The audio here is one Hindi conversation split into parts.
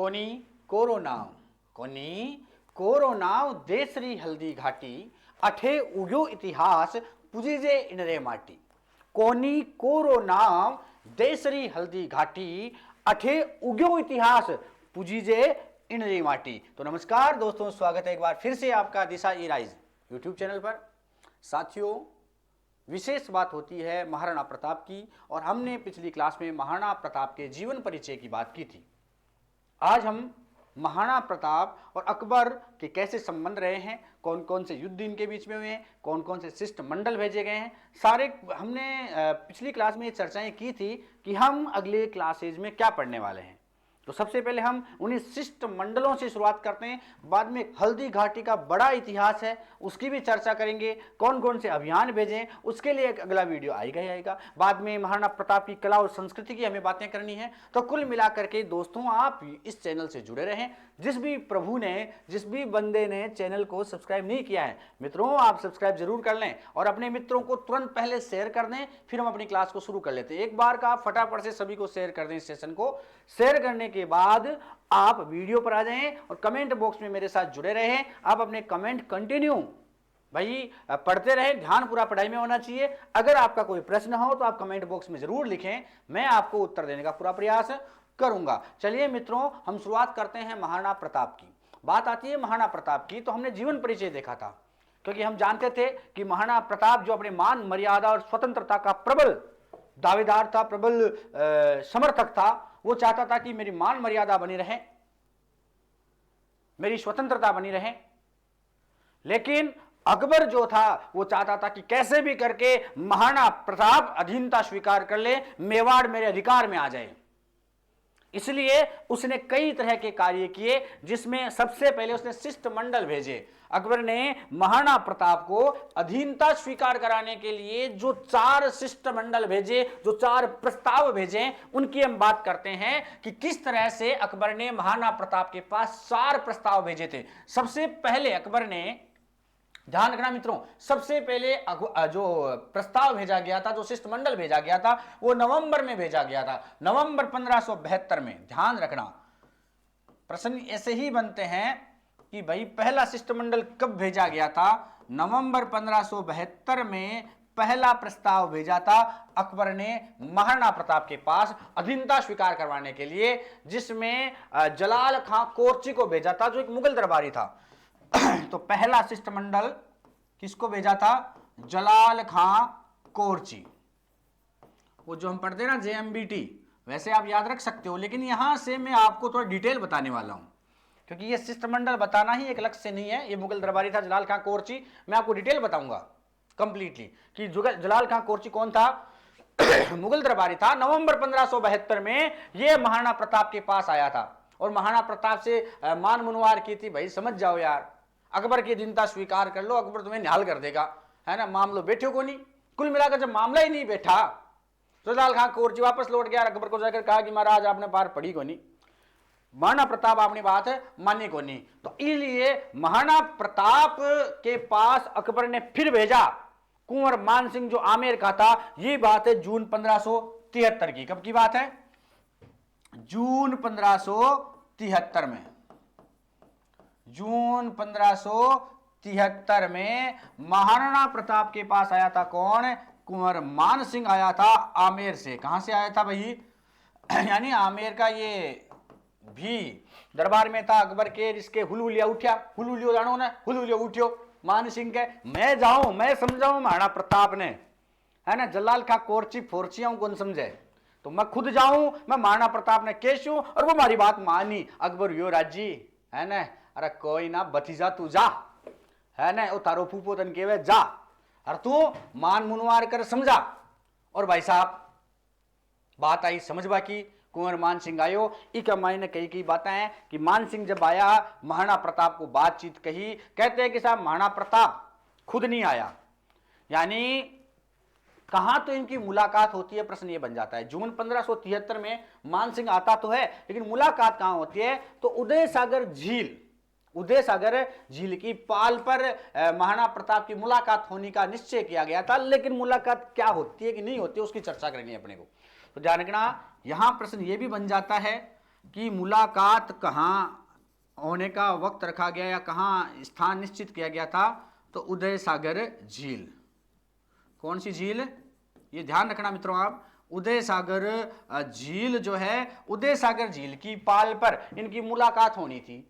कोनी कोरोनाव कोनी कोरोनाव देसरी हल्दी घाटी अठे उग्यो इतिहास पुजीजे इनरे माटी। कोनी कोरोनाव देसरी हल्दी घाटी अठे उग्यो इतिहास पुजीजे इनरे माटी। तो नमस्कार दोस्तों, स्वागत है एक बार फिर से आपका दिशा ई राइज यूट्यूब चैनल पर। साथियों, विशेष बात होती है महाराणा प्रताप की, और हमने पिछली क्लास में महाराणा प्रताप के जीवन परिचय की बात की थी। आज हम महाराणा प्रताप और अकबर के कैसे संबंध रहे हैं, कौन कौन से युद्ध इनके बीच में हुए हैं, कौन कौन से शिष्टमंडल भेजे गए हैं, सारे हमने पिछली क्लास में ये चर्चाएं की थी कि हम अगले क्लासेज में क्या पढ़ने वाले हैं। तो सबसे पहले हम उन्हीं शिष्टमंडलों से शुरुआत करते हैं, बाद में हल्दी घाटी का बड़ा इतिहास है उसकी भी चर्चा करेंगे, कौन कौन से अभियान भेजें उसके लिए एक अगला वीडियो आएगा ही आएगा। बाद में महाराणा प्रताप की कला और संस्कृति की हमें बातें करनी है। तो कुल मिलाकर के दोस्तों, आप इस चैनल से जुड़े रहें। जिस भी प्रभु ने, जिस भी बंदे ने चैनल को सब्सक्राइब नहीं किया है, मित्रों आप सब्सक्राइब जरूर कर लें और अपने मित्रों को तुरंत पहले शेयर कर दें। फिर हम अपनी क्लास को शुरू कर लेते हैं। एक बार का फटाफट से सभी को शेयर कर दें। इस सेशन को शेयर करने के बाद आप वीडियो पर आ जाएं और कमेंट बॉक्स में मेरे साथ जुड़े रहें। आप अपने कमेंट कंटिन्यू भाई पढ़ते रहें, ध्यान पूरा पढ़ाई में होना चाहिए। अगर आपका कोई प्रश्न हो तो आप कमेंट बॉक्स में जरूर लिखें, मैं आपको उत्तर देने का पूरा प्रयास करूंगा। चलिए मित्रों, हम शुरुआत करते हैं महाराणा प्रताप की। बात आती है महाराणा प्रताप की, तो हमने जीवन परिचय देखा था, क्योंकि हम जानते थे कि महाराणा प्रताप जो अपने मान मर्यादा और स्वतंत्रता का प्रबल दावेदार था, प्रबल समर्थक था। वो चाहता था कि मेरी मान मर्यादा बनी रहे, मेरी स्वतंत्रता बनी रहे। लेकिन अकबर जो था वो चाहता था कि कैसे भी करके महाराणा प्रताप अधीनता स्वीकार कर ले, मेवाड़ मेरे अधिकार में आ जाए। इसलिए उसने कई तरह के कार्य किए, जिसमें सबसे पहले उसने शिष्टमंडल भेजे। अकबर ने महाराणा प्रताप को अधीनता स्वीकार कराने के लिए जो 4 शिष्टमंडल भेजे, जो 4 प्रस्ताव भेजे, उनकी हम बात करते हैं कि किस तरह से अकबर ने महाराणा प्रताप के पास 4 प्रस्ताव भेजे थे। सबसे पहले अकबर ने, ध्यान रखना मित्रों, सबसे पहले जो प्रस्ताव भेजा गया था, जो शिष्टमंडल भेजा गया था, वो नवंबर में भेजा गया था, नवंबर 1572 में। ध्यान रखना, प्रश्न ऐसे ही बनते हैं कि भाई पहला शिष्टमंडल कब भेजा गया था। नवंबर 1572 में पहला प्रस्ताव भेजा था अकबर ने महाराणा प्रताप के पास अधीनता स्वीकार करवाने के लिए, जिसमें जलाल खां कोर्ची को भेजा था, जो एक मुगल दरबारी था। तो पहला शिष्टमंडल किसको भेजा था? जलाल खां कोर्ची। वो जो हम पढ़ते हैं ना JMBT, वैसे आप याद रख सकते हो, लेकिन यहां से मैं आपको थोड़ा डिटेल बताने वाला हूं, क्योंकि ये शिष्टमंडल बताना ही एक लक्ष्य नहीं है। ये मुगल दरबारी था जलाल खां कोर्ची, मैं आपको डिटेल बताऊंगा कंप्लीटली कि जलाल खां कोर्ची कौन था। मुगल दरबारी था। नवंबर 1572 में ये महाराणा प्रताप के पास आया था और महाराणा प्रताप से मान मुनवार की थी, भाई समझ जाओ यार, अकबर की अधीनता स्वीकार कर लो, अकबर तुम्हें निहाल कर देगा, है ना। मामलो बैठो को नहीं। कुल मिलाकर जब मामला ही नहीं बैठा तो जलाल खां कोर्ची वापस लौट गया, अकबर को जाकर कहा कि महाराज आपने बार पढ़ी को नहीं, महाराणा प्रताप अपनी बात है मानी को नहीं। तो इसलिए महाराणा प्रताप के पास अकबर ने फिर भेजा कुंवर मान सिंह, जो आमेर का था। ये बात है जून 1573 की। कब की बात है? जून 1573 में। जून 1573 में महाराणा प्रताप के पास आया था कौन? कुंवर मान सिंह आया था आमेर से। कहां से आया था भाई? यानी आमेर का ये भी दरबार में था अकबर के। इसके हुलहुलिया उठ्या, हुलहुलियो जानो ना, हुलहुलियो उठ्यो मान सिंह के। मैं जाऊं, मैं समझाऊं महाराणा प्रताप ने, है ना। जलाल खां कोर्ची फोर्चियां कौन समझे, तो मैं खुद जाऊं, मैं महाराणा प्रताप ने केशू, और वो हमारी बात मानी। अकबर यो राजी, है ना। अरे कोई ना भतीजा तू जा, है ना, तारो फूफो तन केवे जा, अरे तू मान मुनवार कर समझा। और भाई साहब बात आई समझ बाकी, कुंवर मान सिंह आयो। इक मायने कई बातें हैं कि मान सिंह जब आया, महाराणा प्रताप को बातचीत कही। कहते हैं कि साहब महाराणा प्रताप खुद नहीं आया, यानी कहां तो इनकी मुलाकात होती है, प्रश्न ये बन जाता है। जून 1573 में मान सिंह आता तो है, लेकिन मुलाकात कहां होती है? तो उदय सागर झील, उदय सागर झील की पाल पर महाराणा प्रताप की मुलाकात होने का निश्चय किया गया था। लेकिन मुलाकात क्या होती है कि नहीं होती है, उसकी चर्चा करनी है अपने को। तो ध्यान रखना, यहां प्रश्न यह भी बन जाता है कि मुलाकात कहाँ होने का वक्त रखा गया या कहाँ स्थान निश्चित किया गया था, तो उदय सागर झील। कौन सी झील, ये ध्यान रखना मित्रों आप, उदय सागर झील जो है, उदय सागर झील की पाल पर इनकी मुलाकात होनी थी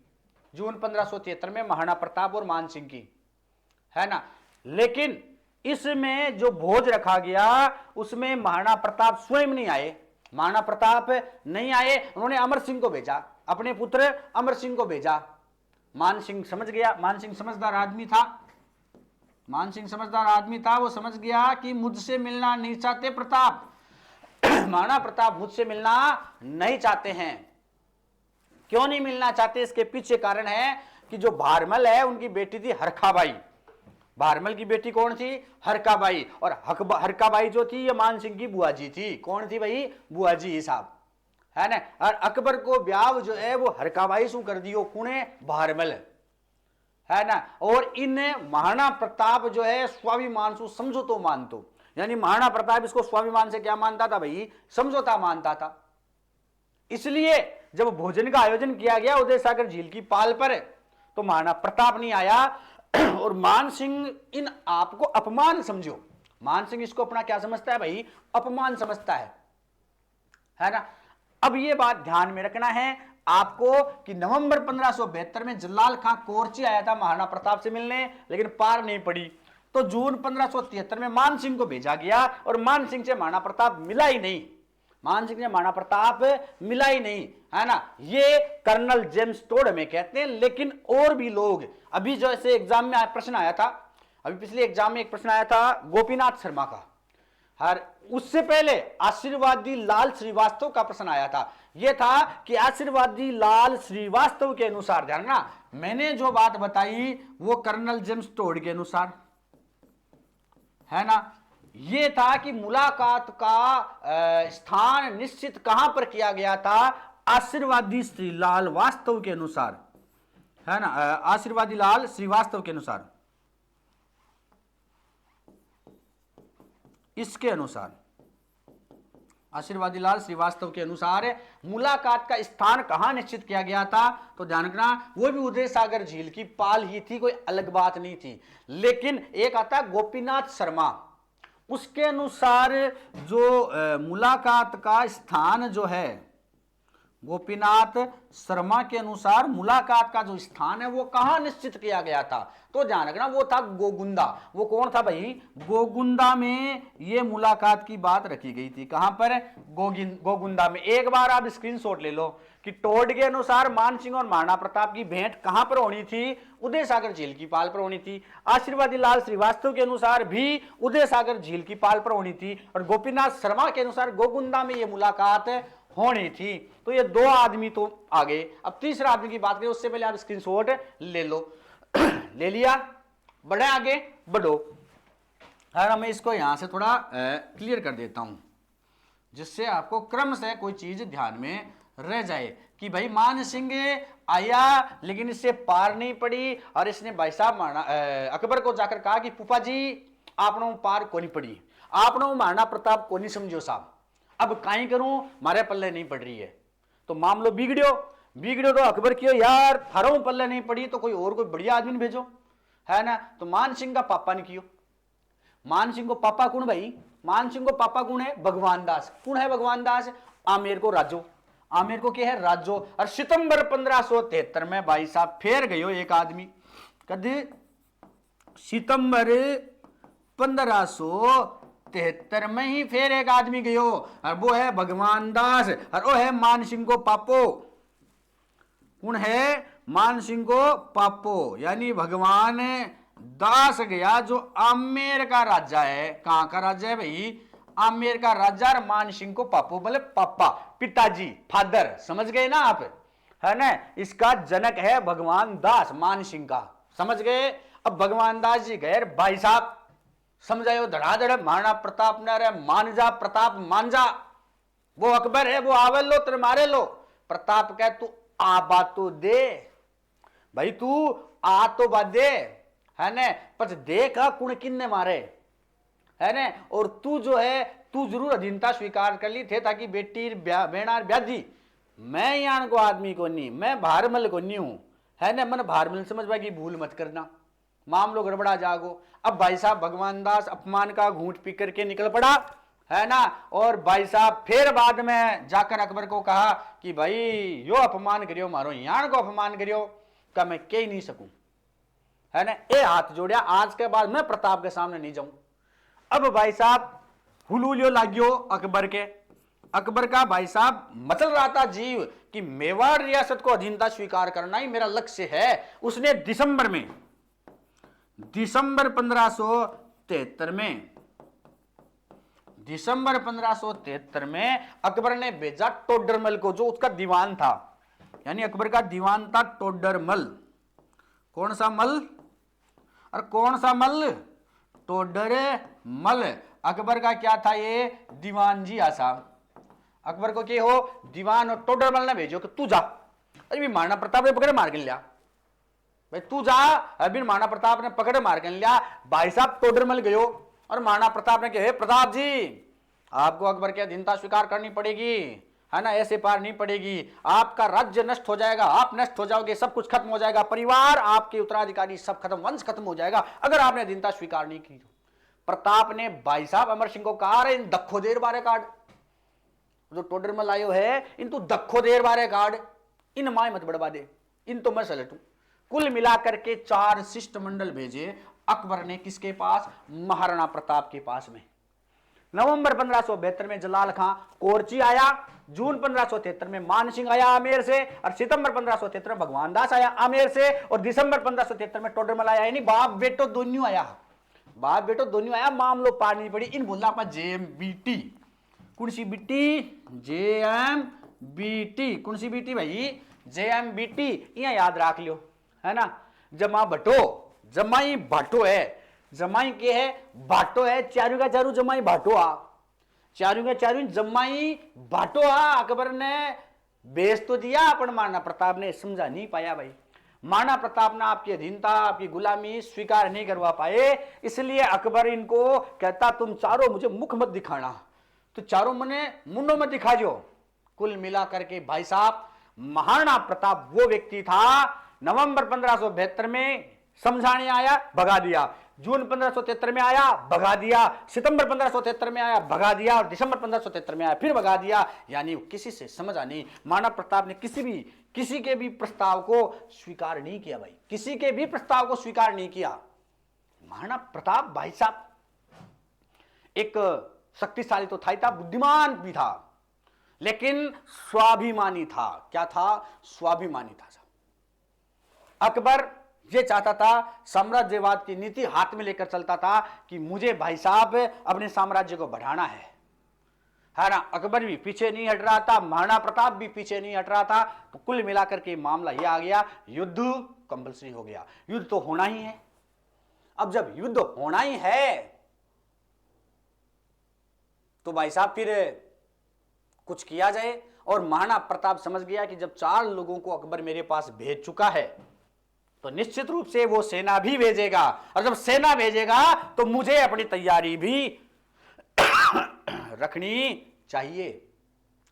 जून 1573 में महाराणा प्रताप और मान सिंह की, है ना। लेकिन इसमें जो भोज रखा गया उसमें महाराणा प्रताप स्वयं नहीं आए, महाराणा प्रताप नहीं आए, उन्होंने अमर सिंह को भेजा, अपने पुत्र अमर सिंह को भेजा। मान सिंह समझ गया, मान सिंह समझदार आदमी था, मान सिंह समझदार आदमी था, वो समझ गया कि मुझसे मिलना नहीं चाहते प्रताप, महाराणा प्रताप मुझसे मिलना नहीं चाहते हैं। क्यों नहीं मिलना चाहते, इसके पीछे कारण है कि जो भारमल है उनकी बेटी थी हरखाबाई, भारमल की बेटी कौन थी, हरखाबाई, और हरखाबाई जो थी ये मान सिंह की बुआ जी थी। कौन थी भाई, बुआ जी साहब, है ना। और अकबर को ब्याह जो है वो हरखाबाई सु कर दियो, कुणे भारमल, है ना। और इन महाराणा प्रताप जो है स्वाभिमान सु समझौतो मानतो, यानी महाराणा प्रताप इसको स्वाभिमान से क्या मानता था भाई, समझौता मानता था। इसलिए जब भोजन का आयोजन किया गया उदय सागर झील की पाल पर, तो महाराणा प्रताप नहीं आया, और मान सिंह इन आपको अपमान समझो, मान सिंह इसको अपना क्या समझता है भाई, अपमान समझता है ना। अब ये बात ध्यान में रखना है आपको कि नवंबर 1572 में जलाल खां कोरची आया था महाराणा प्रताप से मिलने, लेकिन पार नहीं पड़ी, तो जून 1573 में मान सिंह को भेजा गया, और मान सिंह से महाराणा प्रताप मिला ही नहीं, मान सिंह से महाराणा प्रताप मिला ही नहीं, है ना। ये कर्नल जेम्स टोड में कहते हैं, लेकिन और भी लोग, अभी जैसे एग्जाम में प्रश्न आया था, अभी पिछले एग्जाम में एक प्रश्न आया था गोपीनाथ शर्मा का, हर उससे पहले आशीर्वादी लाल श्रीवास्तव का प्रश्न आया था। यह था कि आशीर्वादी लाल श्रीवास्तव के अनुसार, ध्यान ना, मैंने जो बात बताई वो कर्नल जेम्स टोड के अनुसार, है ना। यह था कि मुलाकात का स्थान निश्चित कहां पर किया गया था, आशीर्वादी श्री लाल वास्तव के अनुसार, है ना, आशीर्वादी लाल श्रीवास्तव के अनुसार, इसके अनुसार, आशीर्वादी लाल श्रीवास्तव के अनुसार मुलाकात का स्थान कहां निश्चित किया गया था, तो ध्यान रखना वो भी उदय सागर झील की पाल ही थी, कोई अलग बात नहीं थी। लेकिन एक आता गोपीनाथ शर्मा, उसके अनुसार जो मुलाकात का स्थान जो है, गोपीनाथ शर्मा के अनुसार मुलाकात का जो स्थान है वो कहां निश्चित किया गया था, तो ध्यान रखना वो था गोगुंदा। वो कौन था भाई, गोगुंदा में ये मुलाकात की बात रखी गई थी। कहां पर, गोगुंदा में। एक बार आप स्क्रीनशॉट ले लो कि टोड के अनुसार मान सिंह और महाराणा प्रताप की भेंट कहां पर होनी थी, उदय सागर झील की पाल पर होनी थी। आशीर्वादी लाल श्रीवास्तव के अनुसार भी उदय सागर झील की पाल पर होनी थी, और गोपीनाथ शर्मा के अनुसार गोगुंदा में ये मुलाकात होनी थी। तो ये दो आदमी तो आ गए। अब तीसरा आदमी की बात करें उससे पहले आप स्क्रीनशॉट ले लो। ले लिया, बढ़े आगे, बढ़ो। और मैं इसको यहां से थोड़ा क्लियर कर देता हूं, जिससे आपको क्रम से कोई चीज ध्यान में रह जाए कि भाई मान सिंह आया लेकिन इससे पार नहीं पड़ी, और इसने भाई साहब अकबर को जाकर कहा कि फूफा जी आपने पार को नहीं पड़ी, आपने महाराणा प्रताप को नहीं समझो साहब, अब काई करूं, मारे पल्ले नहीं पड़ रही है। तो मामलो बिगड़ो तो अकबर कियो यार थारो पल्ले नहीं पड़ी तो कोई और कोई बढ़िया आदमी भेजो, है ना। तो मान सिंह का पापा ने कियो, मान सिंह को पापा कौन भाई, मान सिंह को पापा कौन है, भगवान दास। कौन है भगवान दास, आमेर को राजो, आमेर को क्या है, राजो। और सितंबर 1573 में भाई साहब फेर गयो एक आदमी, कद सितंबर 1573 में ही फिर एक आदमी गयो, और वो है भगवान दास, और वो है मान सिंह को पापो। कौन है, मान सिंह को पापो, यानी भगवान दास गया जो आमेर का राजा है। कहां का राजा है भाई, आमेर का राजा, और मान सिंह को पापो बोले पापा, पिताजी, फादर, समझ गए ना आप, है ना। इसका जनक है भगवान दास, मान सिंह का, समझ गए। अब भगवान दास जी गए भाई साहब समझायो धड़ाधड़, महाराणा प्रताप ने अरे मान जा प्रताप मान जा, वो अकबर है वो आवे लो तेरे मारे लो। प्रताप कह तू आ बात तो दे भाई, तू आ तो बात दे, है ना, पर देखा कुण किन्ने मारे, है ना। और तू जो है तू जरूर अधीनता स्वीकार कर ली थे ताकि बेटी बेणार ब्याधी मैं यहाँ को आदमी को नहीं, मैं भारमल को नहीं हूं, है ना। मन भारमल समझ पाएगी, भूल मत करना, मामलो गड़बड़ा जागो। अब भाई साहब भगवान दास अपमान का घूंट पी करके निकल पड़ा, है ना। और भाई साहब फिर बाद में जाकर अकबर को कहा कि भाई यो अपमान करियो, मारो यहाँ को अपमान करियो, का मैं कह नहीं सकूं, है ना। ये हाथ जोड़िया, आज के बाद मैं प्रताप के सामने नहीं जाऊं। अब भाई साहब हुलूलियो लागियो अकबर के। अकबर का भाई साहब मचल रहा था जीव कि मेवाड़ रियासत को अधीनता स्वीकार करना ही मेरा लक्ष्य है। उसने दिसंबर 1573 में अकबर ने भेजा टोडरमल को, जो उसका दीवान था, यानी अकबर का दीवान था टोडरमल। कौन सा मल और कौन सा मल? टोडरमल। अकबर का क्या था? ये दीवान जी आसा। अकबर को क्या हो? दीवान और टोडरमल ने भेजो कि तू जा। अरे भी महाराणा प्रताप ने पकड़ मार के लिया, भाई तू जा। अभी महाराणा प्रताप ने पकड़ मार कर लिया, भाई साहब टोडरमल गयो और महाराणा प्रताप ने कहा, प्रताप जी आपको अकबर की अधीनता स्वीकार करनी पड़ेगी, है ना, ऐसे पार नहीं पड़ेगी, आपका राज्य नष्ट हो जाएगा, आप नष्ट हो जाओगे, सब कुछ खत्म हो जाएगा, परिवार आपके उत्तराधिकारी सब खत्म, वंश खत्म हो जाएगा अगर आपने अधीनता स्वीकार नहीं की। प्रताप ने भाई साहब अमर सिंह को कहा, इन दखो देर बारे काट, जो टोडरमल आयो है इन तू दखो देर बारे काट, इन माए मत बढ़वा दे, इन तो मैं सलटू। कुल मिलाकर के 4 शिष्टमंडल भेजे अकबर ने, किसके पास? महाराणा प्रताप के पास में। नवंबर 1572 में जलाल खां कोरची आया, जून 1573 में मान सिंह आया आमेर से, और सितंबर 1573 में भगवान दास आया आमेर से, और दिसंबर 1573 में टोडरमल आया। यानी बाप बेटो दोनों आया, बाप बेटो दोनों आया, मामलो पानी पड़ी। इन बोलना अपना JMBT, कौन सी बीटी? JMBT, कौन सी बीटी भाई? JMBT, यह याद रख लियो, है ना। जमा भट्टो, जमाई भाटो है, जमाई के है भाटो है, चारू का चारू जमाई भाटो आ, चारू का चारू जमाई भाटो आ। अकबर ने बेच तो दिया, अपन महाराणा प्रताप ने समझा नहीं पाया भाई। महाराणा प्रताप ने आपकी अधीनता, आपकी गुलामी स्वीकार नहीं करवा पाए, इसलिए अकबर इनको कहता तुम चारों मुझे मुख मत दिखाना, तो चारों मने मुंडो मत दिखा जो। कुल मिलाकर के भाई साहब महाराणा प्रताप वो व्यक्ति था, नवंबर 1572 में समझाने आया, भगा दिया, जून 1573 में आया, भगा दिया, सितंबर 1573 में आया, भगा दिया, और दिसंबर 1573 में आया, फिर भगा दिया। यानी किसी से समझा नहीं। महाराणा प्रताप ने किसी के भी प्रस्ताव को स्वीकार नहीं किया भाई, किसी के भी प्रस्ताव को स्वीकार नहीं किया। महाराणा प्रताप भाई साहब एक शक्तिशाली तो था ही था, बुद्धिमान भी था, लेकिन स्वाभिमानी था। क्या था? स्वाभिमानी था। अकबर ये चाहता था, साम्राज्यवाद की नीति हाथ में लेकर चलता था कि मुझे भाई साहब अपने साम्राज्य को बढ़ाना है ना। अकबर भी पीछे नहीं हट रहा था, महाराणा प्रताप भी पीछे नहीं हट रहा था। तो कुल मिलाकर के मामला यह आ गया, युद्ध कंपलसरी हो गया, युद्ध तो होना ही है। अब जब युद्ध होना ही है तो भाई साहब फिर कुछ किया जाए। और महाराणा प्रताप समझ गया कि जब 4 लोगों को अकबर मेरे पास भेज चुका है तो निश्चित रूप से वो सेना भी भेजेगा, और जब सेना भेजेगा तो मुझे अपनी तैयारी भी रखनी चाहिए।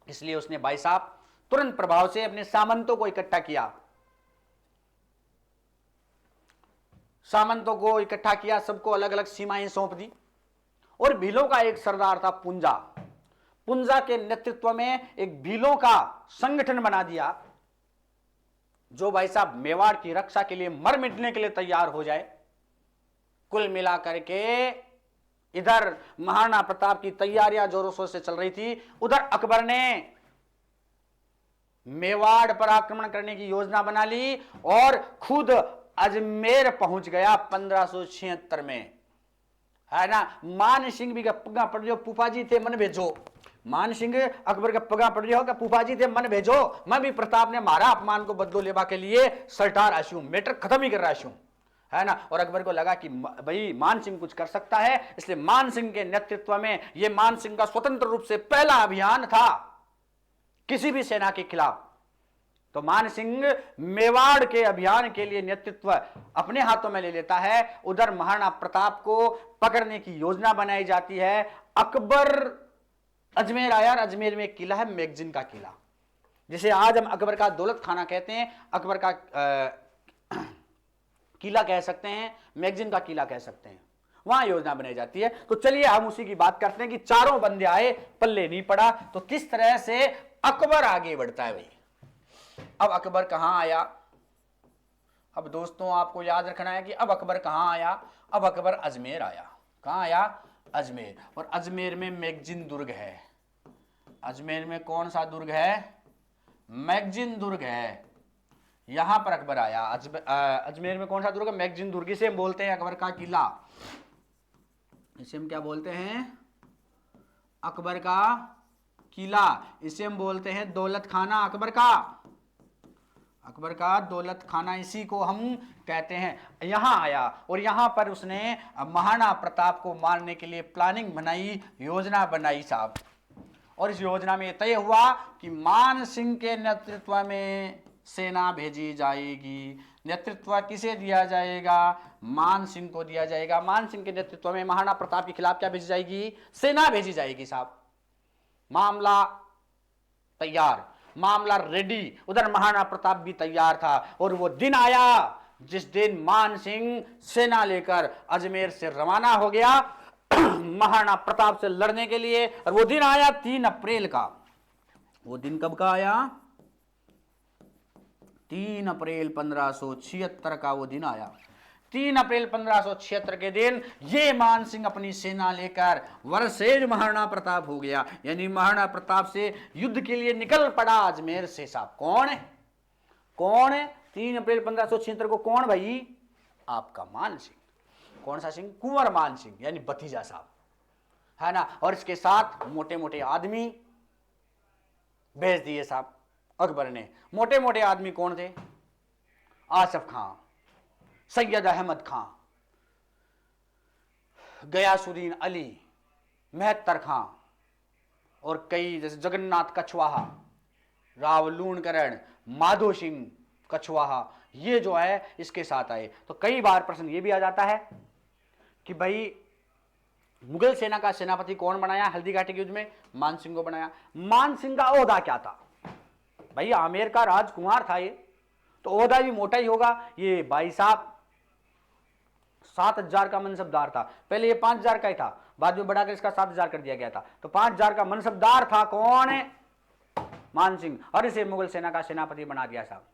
इसलिए उसने भाई साहब तुरंत प्रभाव से अपने सामंतों को इकट्ठा किया, सबको अलग अलग सीमाएं सौंप दी। और भीलों का एक सरदार था पुंजा के नेतृत्व में एक भीलों का संगठन बना दिया, जो भाई साहब मेवाड़ की रक्षा के लिए मर मिटने के लिए तैयार हो जाए। कुल मिलाकर के इधर महाराणा प्रताप की तैयारियां जोरों शोरों से चल रही थी, उधर अकबर ने मेवाड़ पर आक्रमण करने की योजना बना ली और खुद अजमेर पहुंच गया 1576 में, है ना। मान सिंह भी पगा पड़ जो फूफा जी थे मन भेजो, मान सिंह अकबर का पगा पड़ रहा होगा, फूफा जी थे मन भेजो, मैं भी प्रताप ने मारा अपमान को बदलो लेवा के लिए सरटार आशू, मैटर खत्म ही कर रहा हूं, है ना। और अकबर को लगा कि भाई मान सिंह कुछ कर सकता है, इसलिए मान सिंह के नेतृत्व में, यह मान सिंह का स्वतंत्र रूप से पहला अभियान था किसी भी सेना के खिलाफ। तो मान सिंह मेवाड़ के अभियान के लिए नेतृत्व अपने हाथों में ले लेता है। उधर महाराणा प्रताप को पकड़ने की योजना बनाई जाती है। अकबर अजमेर आया, अजमेर में एक किला है मैगजीन का किला, जिसे आज हम अकबर का दौलत खाना कहते हैं, अकबर का किला कह सकते हैं, मैगजीन का किला कह सकते हैं, वहां योजना बनाई जाती है। तो चलिए हम उसी की बात करते हैं कि चारों बंदे आए, पल्ले नहीं पड़ा, तो किस तरह से अकबर आगे बढ़ता है भाई। अब अकबर कहां आया? अब दोस्तों आपको याद रखना है कि अब अकबर कहां आया? अब अकबर अजमेर आया। कहां आया? अजमेर। और अजमेर में मैगजीन दुर्ग है। अजमेर में कौन सा दुर्ग है? मैगजीन दुर्ग है। यहां पर अकबर आया। अजमेर में कौन सा दुर्ग है? मैगजीन दुर्ग। इसे हम बोलते हैं अकबर का किला। इसे हम क्या बोलते हैं? अकबर का किला। इसे हम बोलते हैं दौलत खाना अकबर का। अकबर का दौलत खाना, इसी को हम कहते हैं। यहां आया और यहां पर उसने महाराणा प्रताप को मारने के लिए प्लानिंग बनाई, योजना बनाई साहब। और इस योजना में तय हुआ कि मान सिंह के नेतृत्व में सेना भेजी जाएगी। नेतृत्व किसे दिया जाएगा? मान सिंह को दिया जाएगा। मान सिंह के नेतृत्व में महाराणा प्रताप के खिलाफ क्या भेजी जाएगी? सेना भेजी जाएगी साहब। मामला तैयार, मामला रेडी। उधर महाराणा प्रताप भी तैयार था और वो दिन आया जिस दिन मान सिंह सेना लेकर अजमेर से रवाना हो गया महाराणा प्रताप से लड़ने के लिए। और वो दिन आया 3 अप्रैल का। वो दिन कब का आया? 3 अप्रैल 1576 का वो दिन आया। 3 अप्रैल 1576 के दिन ये मान सिंह अपनी सेना लेकर वरसेज महाराणा प्रताप हो गया, यानी महाराणा प्रताप से युद्ध के लिए निकल पड़ा अजमेर से साहब। कौन है? कौन है 3 अप्रैल 1576 को? कौन भाई? आपका मान सिंह। कौन सा सिंह? कुंवर मान सिंह, यानी भतीजा साहब, है ना। और इसके साथ मोटे मोटे आदमी भेज दिए साहब अकबर ने। मोटे मोटे आदमी कौन थे? आसफ खां, सैयद अहमद खां, गयासुद्दीन अली, मेहतर खां और कई, जैसे जगन्नाथ कछवाहा, रावलूणकरण, माधो सिंह कछवाहा, ये जो है इसके साथ आए। तो कई बार प्रश्न ये भी आ जाता है कि भाई मुगल सेना का सेनापति कौन बनाया हल्दी घाटी के युद्ध में? मान सिंह को बनाया। मान सिंह का ओहदा क्या था? भाई आमेर का राजकुमार था ये, तो ओहदा भी मोटा ही होगा। ये भाई साहब 7000 का मनसबदार था। पहले ये 5000 का ही था, बाद में बढ़ाकर इसका 7000 कर दिया गया था। तो 5000 का मनसबदार था कौन है? मान सिंह। और इसे मुगल सेना का सेनापति बना दिया साहब।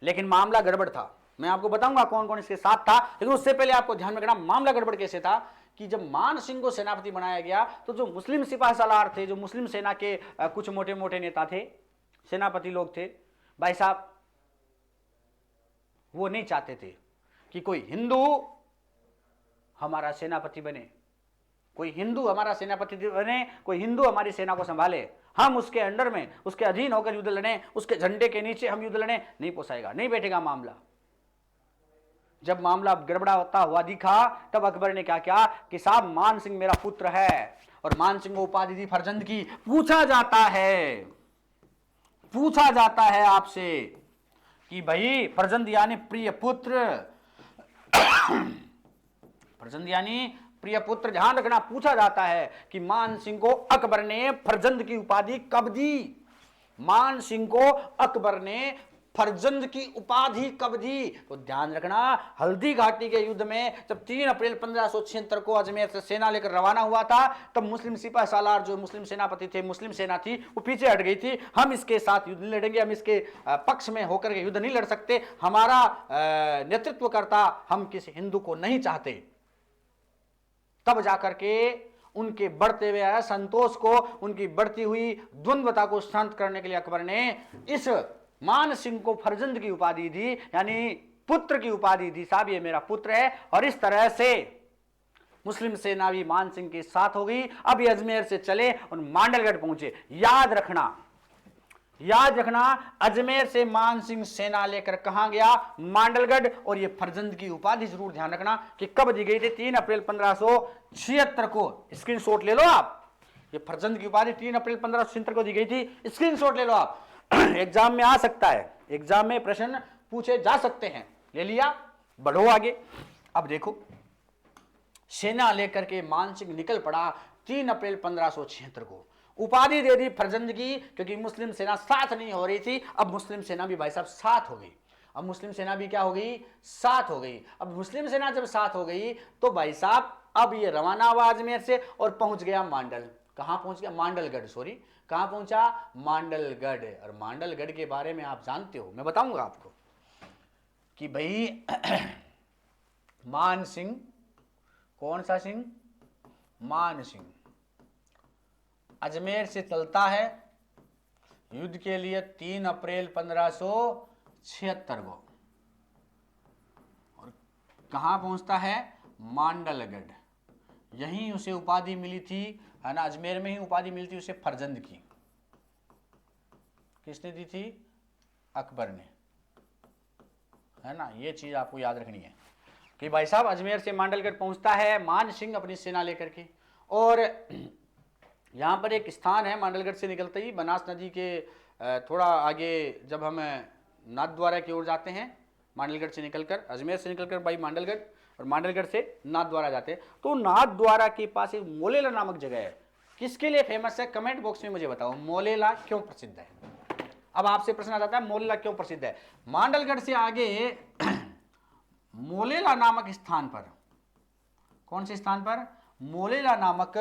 लेकिन मामला गड़बड़ था। मैं आपको बताऊंगा कौन कौन इसके साथ था, लेकिन उससे पहले आपको ध्यान में रखना मामला गड़बड़ कैसे था कि जब मान सिंह को सेनापति बनाया गया तो जो मुस्लिम सिपाही सालार थे, जो मुस्लिम सेना के कुछ मोटे मोटे नेता थे, सेनापति लोग थे भाई साहब, वो नहीं चाहते थे कि कोई हिंदू हमारा सेनापति बने, कोई हिंदू हमारा सेनापति बने, कोई हिंदू हमारी सेना को संभाले, हम उसके अंडर में, उसके अधीन होकर युद्ध लड़ें, उसके झंडे के नीचे हम युद्ध लड़ें, नहीं पोसाएगा, नहीं बैठेगा मामला। जब मामला गड़बड़ा होता हुआ दिखा तब अकबर ने क्या किया कि साहब मान सिंह मेरा पुत्र है, और मान सिंह को उपाधि दी फरजंद की। पूछा जाता है आपसे कि भाई फरजंद यानी प्रिय पुत्र, फरजंद यानी प्रिय पुत्र, ध्यान रखना। पूछा जाता है कि मान सिंह को अकबर ने फरजंद की उपाधि कब दी? मान सिंह को अकबर ने फरजंद की उपाधि कब दी? तो ध्यान रखना, हल्दी घाटी के युद्ध में जब 3 अप्रैल 1576 को अजमेर से सेना लेकर रवाना हुआ था, तब मुस्लिम सिपाही सालार जो मुस्लिम सेनापति थे, मुस्लिम सेना थी, वो पीछे हट गई थी। हम इसके साथ युद्ध नहीं लड़ेंगे, हम इसके पक्ष में होकर के युद्ध नहीं लड़ सकते, हमारा नेतृत्व करता हम किसी हिंदू को नहीं चाहते। तब जाकर के उनके बढ़ते हुए असंतोष को, उनकी बढ़ती हुई द्वंद्वता को शांत करने के लिए अकबर ने इस मान सिंह को फरजंद की उपाधि दी, यानी पुत्र की उपाधि दी। साहब ये मेरा पुत्र है। और इस तरह से मुस्लिम सेना भी मान सिंह के साथ हो गई। अब ये अजमेर से चले और मांडलगढ़ पहुंचे। याद रखना अजमेर से मान सिंह सेना लेकर कहां गया? मांडलगढ़। और ये फरजंद की उपाधि जरूर ध्यान रखना कि कब दी गई थी? 3 अप्रैल 1576 को। स्क्रीनशॉट ले लो आप। ये फरजंद की उपाधि 3 अप्रैल 1576 को दी गई थी। स्क्रीनशॉट ले लो आप। एग्जाम में आ सकता है, एग्जाम में प्रश्न पूछे जा सकते हैं। ले लिया, बढ़ो आगे। अब देखो, सेना लेकर के मान सिंह निकल पड़ा 3 अप्रैल 1576 को। उपाधि दे दी फर्जंद की, क्योंकि मुस्लिम सेना साथ नहीं हो रही थी। अब मुस्लिम सेना भी भाई साहब साथ हो गई। अब मुस्लिम सेना भी क्या हो गई, साथ हो गई। अब मुस्लिम सेना जब साथ हो गई तो भाई साहब अब ये रवाना हुआ अजमेर से और पहुंच गया मांडल। कहां पहुंच गया, मांडलगढ़, सॉरी कहां पहुंचा, मांडलगढ़। और मांडलगढ़ के बारे में आप जानते हो, मैं बताऊंगा आपको कि भाई मान सिंह, कौन सा सिंह, मान सिंह अजमेर से चलता है युद्ध के लिए 3 अप्रैल 1576 को, और कहां पहुंचता है, मांडलगढ़। यहीं उसे उपाधि मिली थी, है ना, अजमेर में ही उपाधि मिली थी उसे फर्जंद की। किसने दी थी, अकबर ने, है ना। ये चीज आपको याद रखनी है कि भाई साहब अजमेर से मांडलगढ़ पहुंचता है मान सिंह अपनी सेना लेकर के। और यहाँ पर एक स्थान है मांडलगढ़ से निकलते ही, बनास नदी के थोड़ा आगे जब हम नाथद्वारा की ओर जाते हैं, मांडलगढ़ से निकलकर, अजमेर से निकलकर भाई मांडलगढ़, और मांडलगढ़ से नाथद्वारा जाते हैं, तो नाथद्वारा के पास एक मोलेला नामक जगह है। किसके लिए फेमस है, कमेंट बॉक्स में मुझे बताओ, मोलेला क्यों प्रसिद्ध है। अब आपसे प्रश्न आ जाता है मोलेला क्यों प्रसिद्ध है। मांडलगढ़ से आगे मोलेला नामक स्थान पर, कौन से स्थान पर, मोलेला नामक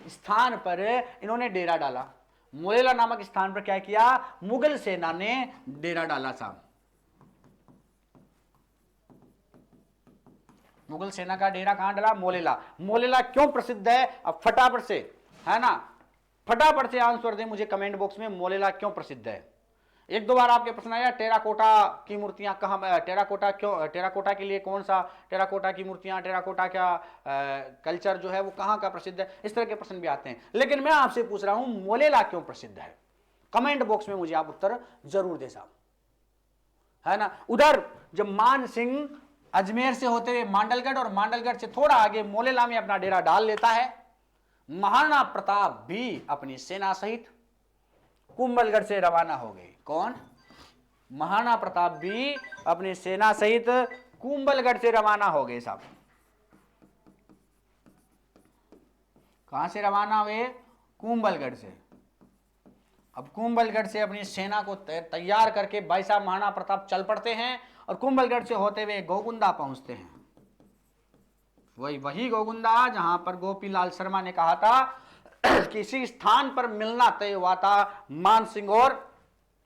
स्थान पर इन्होंने डेरा डाला। मोलेला नामक स्थान पर क्या किया, मुगल सेना ने डेरा डाला था। मुगल सेना का डेरा कहां डाला, मोलेला। मोलेला क्यों प्रसिद्ध है, अब फटाफट से, है ना, फटाफट से आंसर दें मुझे कमेंट बॉक्स में, मोलेला क्यों प्रसिद्ध है। एक दो बार आपके प्रश्न आया, टेराकोटा की मूर्तियां कहां, टेराकोटा क्यों, टेराकोटा के लिए कौन सा, टेराकोटा की मूर्तियां, टेराकोटा का कल्चर जो है वो कहां का प्रसिद्ध है, इस तरह के प्रश्न भी आते हैं। लेकिन मैं आपसे पूछ रहा हूं मोलेला क्यों प्रसिद्ध है, कमेंट बॉक्स में मुझे आप उत्तर जरूर दे साहब, है ना। उधर जब मान सिंह अजमेर से होते हुए मांडलगढ़ और मांडलगढ़ से थोड़ा आगे मोलेला में अपना डेरा डाल लेता है, महाराणा प्रताप भी अपनी सेना सहित कुंभलगढ़ से रवाना हो गए। कौन, महाराणा प्रताप भी अपनी सेना सहित कुंभलगढ़ से रवाना हो गए साहब। कहां से रवाना हुए, कुंभलगढ़ से। अब कुंभलगढ़ से अपनी सेना को तैयार करके भाई साहब महाराणा प्रताप चल पड़ते हैं और कुंभलगढ़ से होते हुए गोगुंदा पहुंचते हैं। वही गोगुंदा जहां पर गोपीलाल शर्मा ने कहा था किसी स्थान पर मिलना तय हुआ था मान सिंह और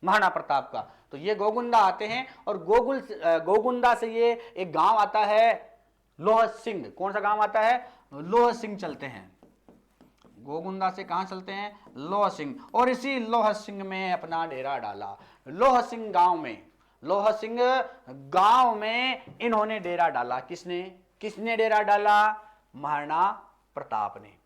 महाराणा प्रताप का। तो ये गोगुंदा आते हैं और गोगुंदा से ये एक गांव आता है लोह सिंह। कौन सा गांव आता है, लोह सिंह चलते हैं। गोगुंदा से कहां चलते हैं, लोह सिंह, और इसी लोह सिंह में अपना डेरा डाला। लोह सिंह गांव में इन्होंने डेरा डाला। किसने डेरा डाला, महाराणा प्रताप ने।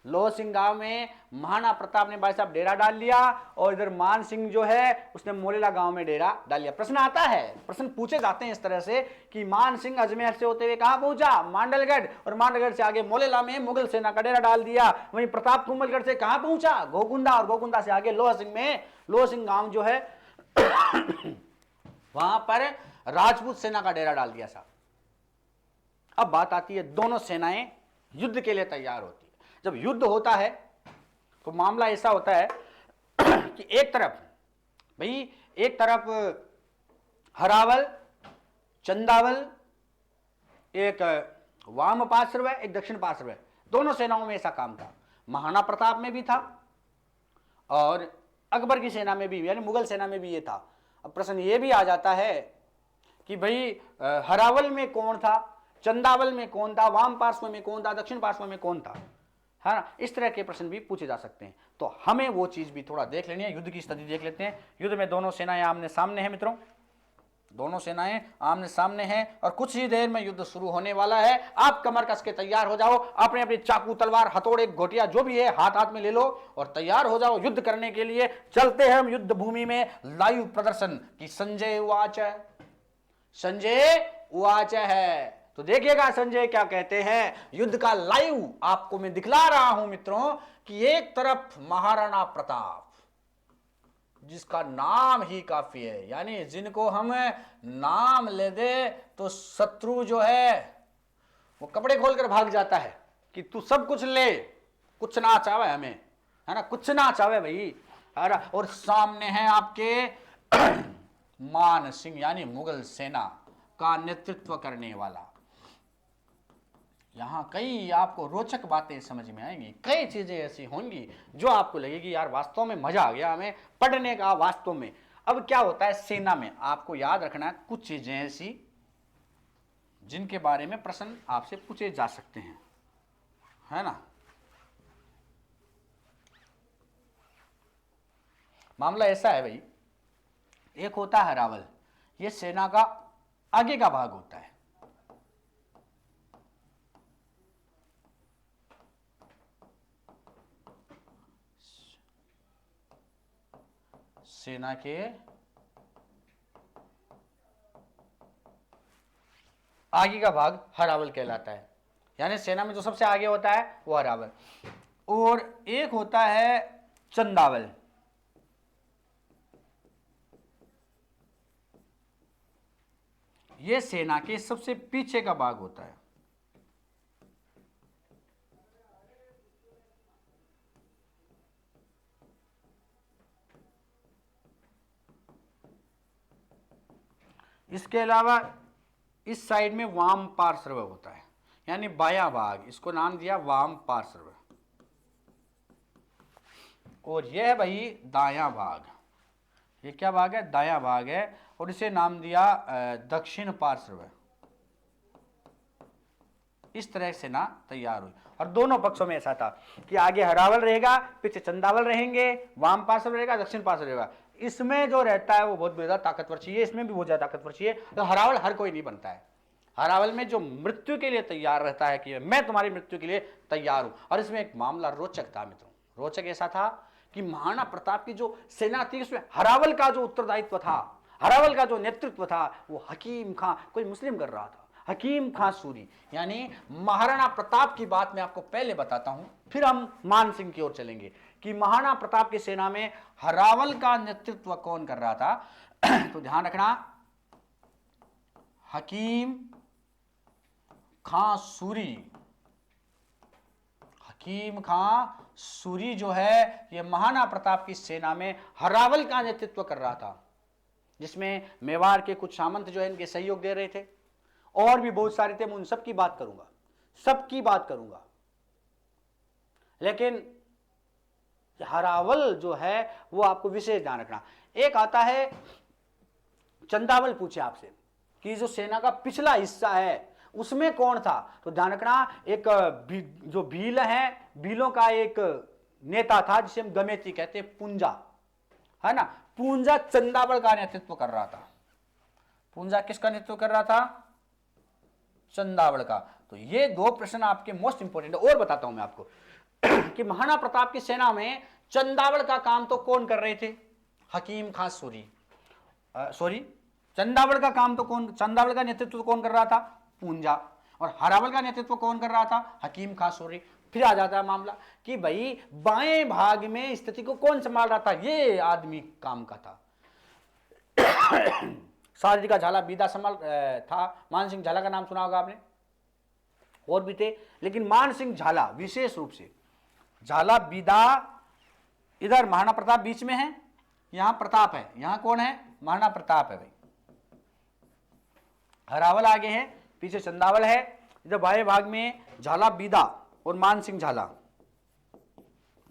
लोह सिंह गांव में महाराणा प्रताप ने भाई साहब डेरा डाल लिया और इधर मान सिंह जो है उसने मोलेला गांव में डेरा डाल लिया। प्रश्न आता है, प्रश्न पूछे जाते हैं इस तरह से कि मान सिंह अजमेर से होते हुए कहां पहुंचा, मांडलगढ़, और मांडलगढ़ से आगे मोलेला में मुगल सेना का डेरा डाल दिया। वहीं प्रताप कुंभलगढ़ से कहां पहुंचा, गोगुंदा, और गोगुंदा से आगे लोह सिंह में, लोह सिंह गांव जो है वहां पर राजपूत सेना का डेरा डाल दिया साहब। अब बात आती है, दोनों सेनाएं युद्ध के लिए तैयार होती है। जब युद्ध होता है तो मामला ऐसा होता है कि एक तरफ हरावल, चंदावल, एक वाम पार्श्व है, एक दक्षिण पार्श्व है। दोनों सेनाओं में ऐसा काम था। महाराणा प्रताप में भी था और अकबर की सेना में भी, यानी मुगल सेना में भी ये था। अब प्रश्न ये भी आ जाता है कि भाई हरावल में कौन था, चंदावल में कौन था, वाम पार्श्व में कौन था, दक्षिण पार्श्व में कौन था, है ना। इस तरह के प्रश्न भी पूछे जा सकते हैं। तो हमें वो चीज भी थोड़ा देख लेनी है। युद्ध की स्थिति देख लेते हैं। युद्ध में दोनों सेनाएं आमने सामने हैं मित्रों, दोनों सेनाएं आमने सामने हैं और कुछ ही देर में युद्ध शुरू होने वाला है। आप कमर कस के तैयार हो जाओ, अपने अपने चाकू, तलवार, हथौड़े, घोटिया जो भी है हाथ में ले लो और तैयार हो जाओ युद्ध करने के लिए। चलते हैं हम युद्ध भूमि में। लाइव प्रदर्शन की संजय उवाच है। तो देखिएगा संजय क्या कहते हैं। युद्ध का लाइव आपको मैं दिखला रहा हूं मित्रों कि एक तरफ महाराणा प्रताप, जिसका नाम ही काफी है, यानी जिनको हम नाम ले दे तो शत्रु जो है वो कपड़े खोलकर भाग जाता है कि तू सब कुछ ले, कुछ ना चाहे हमें, है ना, कुछ ना चाहे भाई। और सामने है आपके मान सिंह यानी मुगल सेना का नेतृत्व करने वाला। यहां कई आपको रोचक बातें समझ में आएंगी, कई चीजें ऐसी होंगी जो आपको लगेगी यार वास्तव में मजा आ गया हमें पढ़ने का वास्तव में। अब क्या होता है सेना में, आपको याद रखना है कुछ चीजें ऐसी जिनके बारे में प्रश्न आपसे पूछे जा सकते हैं, है ना। मामला ऐसा है भाई, एक होता है हरावल, ये सेना का आगे का भाग होता है। सेना के आगे का भाग हरावल कहलाता है, यानी सेना में जो सबसे आगे होता है वो हरावल। और एक होता है चंदावल, ये सेना के सबसे पीछे का भाग होता है। इसके अलावा इस साइड में वाम पार्श्व होता है, यानी बायां भाग, इसको नाम दिया वाम पार्श्व। और यह भाई दायां भाग, ये क्या भाग है, दायां भाग है, और इसे नाम दिया दक्षिण पार्श्व। इस तरह से ना तैयार हुई, और दोनों पक्षों में ऐसा था कि आगे हरावल रहेगा, पीछे चंदावल रहेंगे, वाम पार्श्व रहेगा, दक्षिण पार्श्व रहेगा। इसमें जो रहता है वो बहुत ज्यादा ताकतवर चाहिए, इसमें भी बहुत ज्यादा ताकतवर चाहिए। तो हरावल हर कोई नहीं बनता है, हरावल में जो मृत्यु के लिए तैयार रहता है कि मैं तुम्हारी मृत्यु के लिए तैयार हूं। और इसमें एक मामला रोचक था मित्रों, रोचक ऐसा था कि महाराणा प्रताप की जो सेना थी उसमें हरावल का जो उत्तरदायित्व था, हरावल का जो नेतृत्व था वो हकीम खां, कोई मुस्लिम कर रहा था, हकीम खां सूरी। यानी महाराणा प्रताप की बात मैं आपको पहले बताता हूं, फिर हम मान सिंह की ओर चलेंगे कि महाराणा प्रताप की सेना में हरावल का नेतृत्व कौन कर रहा था। तो ध्यान रखना, हकीम खां सूरी, हकीम खां सूरी जो है ये महाराणा प्रताप की सेना में हरावल का नेतृत्व कर रहा था, जिसमें मेवाड़ के कुछ सामंत जो है इनके सहयोग दे रहे थे, और भी बहुत सारे थे, मैं उन सब की बात करूंगा, सबकी बात करूंगा। लेकिन हरावल जो है वो आपको विशेष ध्यान रखना। एक आता है चंदावल, पूछे आपसे कि जो सेना का पिछला हिस्सा है उसमें कौन था, तो ध्यान रखना एक जो भील है, भीलों का एक नेता था जिसे हम गमेती कहते हैं, पूंजा, है ना। पूंजा चंदावल का नेतृत्व कर रहा था। पूंजा किसका नेतृत्व कर रहा था, चंदावल का। तो ये दो प्रश्न आपके मोस्ट इंपोर्टेंट है। और बताता हूं मैं आपको कि महाराणा प्रताप की सेना में चंदावल का काम तो कौन कर रहे थे, हकीम खां सूरी, सॉरी चंदावल का काम तो कौन, चंदावल का नेतृत्व तो कौन कर रहा था, पूंजा, और हरावल का नेतृत्व कौन कर रहा था, हकीम खां सूरी। फिर आ जाता है मामला कि भाई बाएं भाग में स्थिति को कौन संभाल रहा था, ये आदमी काम का था। सारथी का झाला बीदा संभाल था, मान सिंह झाला का नाम सुना होगा आपने, और भी थे, लेकिन मान सिंह झाला विशेष रूप से, झाला बीदा, इधर महाराणा प्रताप बीच में है, यहां प्रताप है, यहां कौन है, महाराणा प्रताप है भाई। हरावल आगे है, पीछे चंदावल है, इधर बाएं भाग में झाला बीदा और मान सिंह झाला,